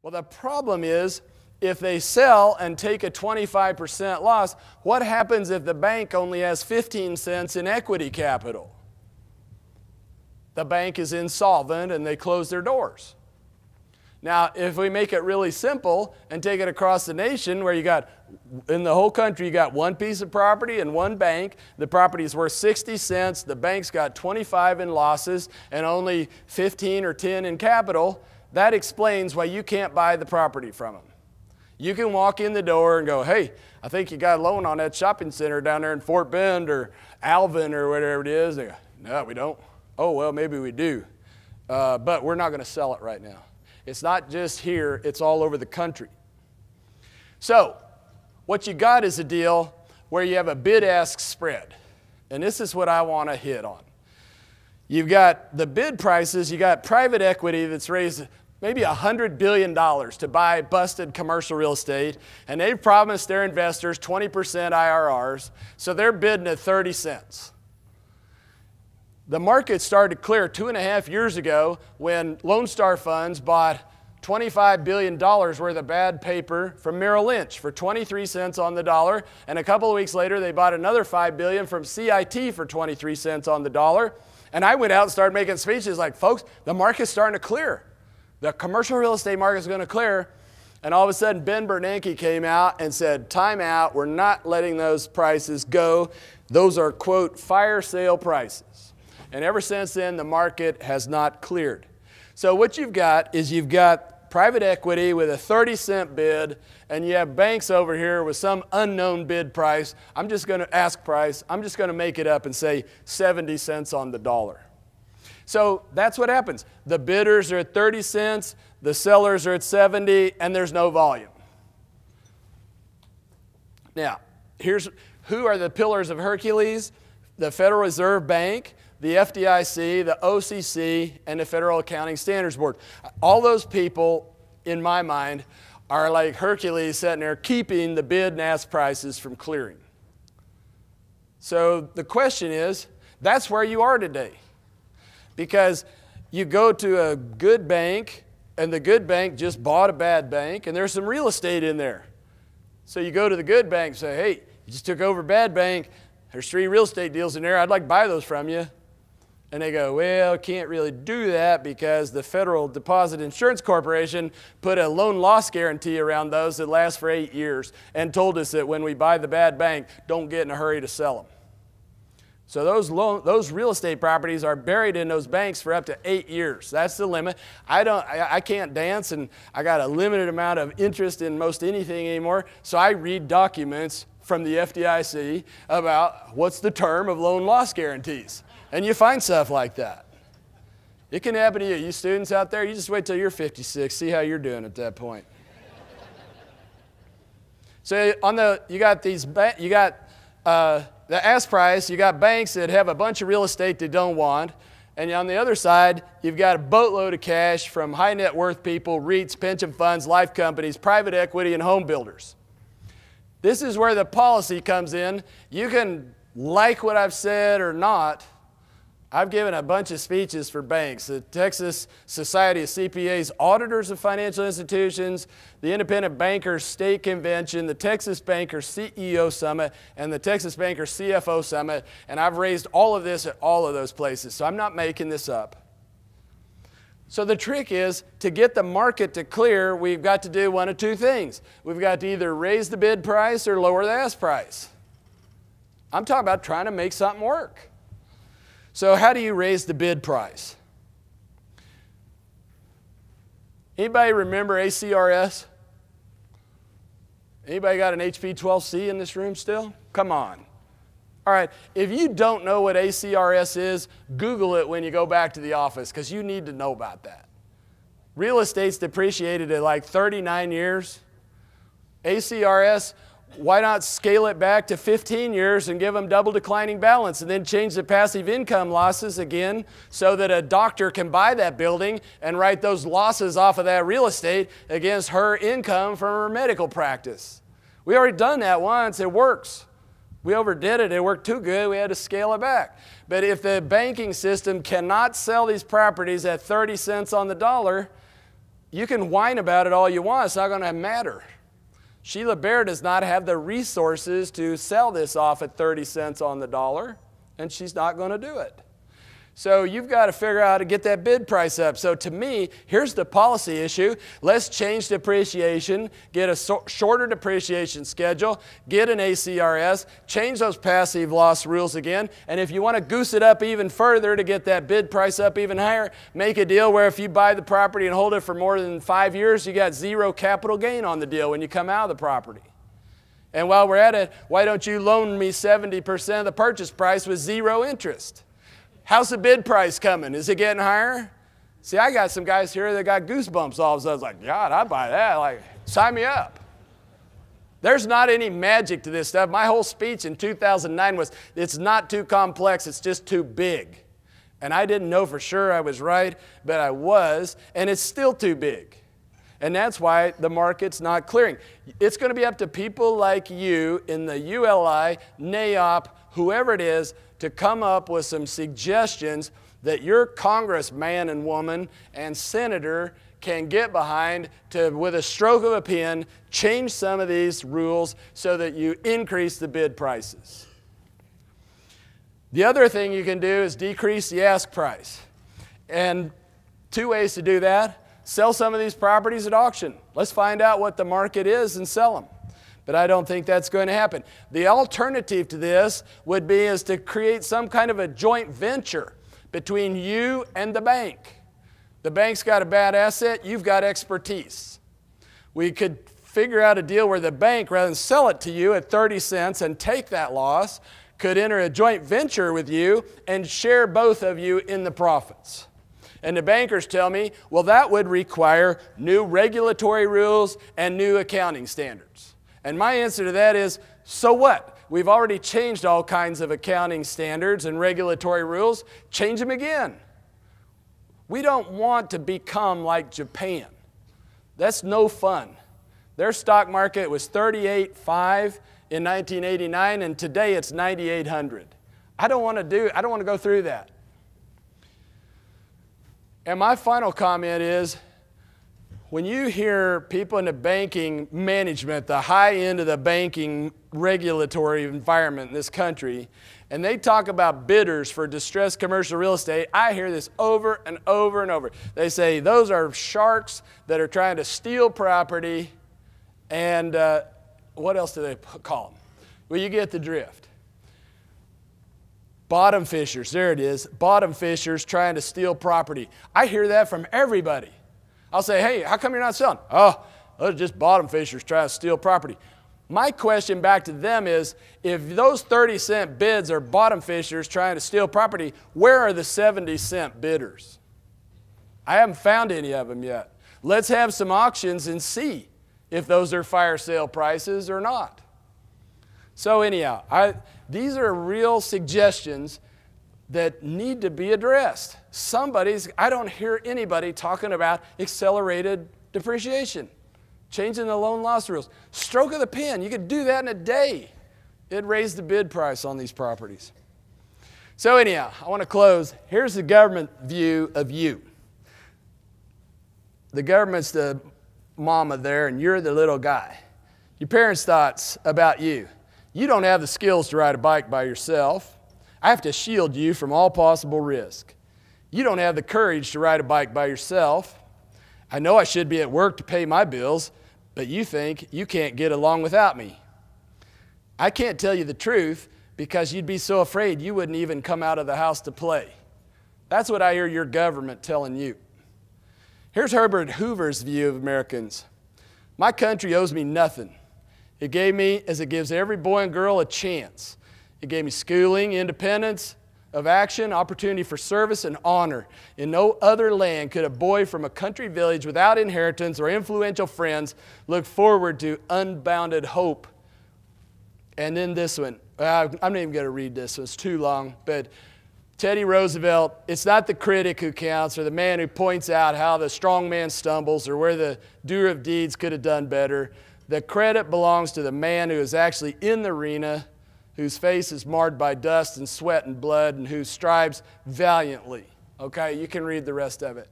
Well, the problem is, if they sell and take a 25% loss, what happens if the bank only has 15 cents in equity capital? The bank is insolvent and they close their doors. Now, if we make it really simple and take it across the nation where you got, in the whole country, you got one piece of property and one bank. The property is worth 60 cents. The bank's got 25 in losses and only 15 or 10 in capital. That explains why you can't buy the property from them. You can walk in the door and go, hey, I think you got a loan on that shopping center down there in Fort Bend or Alvin or whatever it is. They go, no, we don't. Oh, well, maybe we do. But we're not going to sell it right now. It's not just here, it's all over the country. So, what you got is a deal where you have a bid-ask spread. And this is what I want to hit on. You've got the bid prices, you got private equity that's raised maybe $100 billion to buy busted commercial real estate, and they've promised their investors 20% IRRs, so they're bidding at 30 cents. The market started to clear 2.5 years ago when Lone Star Funds bought $25 billion worth of bad paper from Merrill Lynch for 23 cents on the dollar, and a couple of weeks later they bought another $5 billion from CIT for 23 cents on the dollar. And I went out and started making speeches like, folks, the market's starting to clear. The commercial real estate market is going to clear. And all of a sudden, Ben Bernanke came out and said, time out, we're not letting those prices go. Those are, quote, fire sale prices. And ever since then, the market has not cleared. So what you've got is you've got private equity with a 30-cent bid, and you have banks over here with some unknown bid price. I'm just going to ask price. I'm just going to make it up and say 70 cents on the dollar. So that's what happens. The bidders are at 30 cents, the sellers are at 70, and there's no volume. Now, who are the pillars of Hercules? The Federal Reserve Bank, the FDIC, the OCC, and the Federal Accounting Standards Board. All those people, in my mind, are like Hercules sitting there keeping the bid and ask prices from clearing. So the question is, that's where you are today. Because you go to a good bank, and the good bank just bought a bad bank, and there's some real estate in there. So you go to the good bank and say, hey, you just took over a bad bank. There's 3 real estate deals in there. I'd like to buy those from you. And they go, well, can't really do that because the Federal Deposit Insurance Corporation put a loan loss guarantee around those that last for 8 years and told us that when we buy the bad bank, don't get in a hurry to sell them. So those real estate properties are buried in those banks for up to 8 years. That's the limit. I can't dance, and I got a limited amount of interest in most anything anymore, so I read documents from the FDIC about what's the term of loan loss guarantees. And you find stuff like that. It can happen to you. You students out there, you just wait till you're 56, see how you're doing at that point. So you got the ask price, you got banks that have a bunch of real estate they don't want, and on the other side, you've got a boatload of cash from high net worth people, REITs, pension funds, life companies, private equity, and home builders. This is where the policy comes in. You can like what I've said or not. I've given a bunch of speeches for banks, the Texas Society of CPAs, Auditors of Financial Institutions, the Independent Bankers State Convention, the Texas Bankers CEO Summit, and the Texas Bankers CFO Summit, and I've raised all of this at all of those places, so I'm not making this up. So the trick is, to get the market to clear, we've got to do one of 2 things. We've got to either raise the bid price or lower the ask price. I'm talking about trying to make something work. So how do you raise the bid price? Anybody remember ACRS? Anybody got an HP 12C in this room still? Come on. All right, if you don't know what ACRS is, Google it when you go back to the office because you need to know about that. Real estate's depreciated at like 39 years. ACRS, why not scale it back to 15 years and give them double declining balance and then change the passive income losses again so that a doctor can buy that building and write those losses off of that real estate against her income from her medical practice. We already done that once. It works. We overdid it. It worked too good. We had to scale it back. But if the banking system cannot sell these properties at 30 cents on the dollar, you can whine about it all you want. It's not going to matter. Sheila Bair does not have the resources to sell this off at 30 cents on the dollar, and she's not going to do it. So you've got to figure out how to get that bid price up. So to me, here's the policy issue. Let's change depreciation, get a shorter depreciation schedule, get an ACRS, change those passive loss rules again, and if you want to goose it up even further to get that bid price up even higher, make a deal where if you buy the property and hold it for more than 5 years, you got zero capital gain on the deal when you come out of the property. And while we're at it, why don't you loan me 70% of the purchase price with zero interest? How's the bid price coming? Is it getting higher? See, I got some guys here that got goosebumps all of a sudden. I was like, God, I'd buy that. Like, sign me up. There's not any magic to this stuff. My whole speech in 2009 was, it's not too complex, it's just too big. And I didn't know for sure I was right, but I was, and it's still too big. And that's why the market's not clearing. It's going to be up to people like you in the ULI, NAIOP, whoever it is, to come up with some suggestions that your congressman and woman and senator can get behind to, with a stroke of a pen, change some of these rules so that you increase the bid prices. The other thing you can do is decrease the ask price. And two ways to do that. Sell some of these properties at auction. Let's find out what the market is and sell them. But I don't think that's going to happen. The alternative to this would be is to create some kind of a joint venture between you and the bank. The bank's got a bad asset, you've got expertise. We could figure out a deal where the bank, rather than sell it to you at 30 cents and take that loss, could enter a joint venture with you and share both of you in the profits. And the bankers tell me, well, that would require new regulatory rules and new accounting standards. And my answer to that is, so what? We've already changed all kinds of accounting standards and regulatory rules. Change them again. We don't want to become like Japan. That's no fun. Their stock market was 38.5 in 1989, and today it's 9,800. I don't want to go through that. And my final comment is, when you hear people in the banking management, the high end of the banking regulatory environment in this country, and they talk about bidders for distressed commercial real estate, I hear this over and over and over. They say those are sharks that are trying to steal property, and what else do they call them? Well, you get the drift. Bottom fishers, there it is. Bottom fishers trying to steal property. I hear that from everybody. I'll say, hey, how come you're not selling? Oh, those are just bottom fishers trying to steal property. My question back to them is, if those 30-cent bids are bottom fishers trying to steal property, where are the 70-cent bidders? I haven't found any of them yet. Let's have some auctions and see if those are fire sale prices or not. So anyhow, these are real suggestions that need to be addressed. I don't hear anybody talking about accelerated depreciation, changing the loan loss rules. Stroke of the pen, you could do that in a day. It'd raise the bid price on these properties. So anyhow, I want to close. Here's the government view of you. The government's the mama there, and you're the little guy. Your parents' thoughts about you. You don't have the skills to ride a bike by yourself. I have to shield you from all possible risk. You don't have the courage to ride a bike by yourself. I know I should be at work to pay my bills, but you think you can't get along without me. I can't tell you the truth because you'd be so afraid you wouldn't even come out of the house to play. That's what I hear your government telling you. Here's Herbert Hoover's view of Americans. My country owes me nothing. It gave me, as it gives every boy and girl, a chance. It gave me schooling, independence of action, opportunity for service, and honor. In no other land could a boy from a country village without inheritance or influential friends look forward to unbounded hope. And then this one. I'm not even going to read this one. It's too long. But Teddy Roosevelt, it's not the critic who counts or the man who points out how the strong man stumbles or where the doer of deeds could have done better. The credit belongs to the man who is actually in the arena, whose face is marred by dust and sweat and blood, and who strives valiantly. Okay, you can read the rest of it.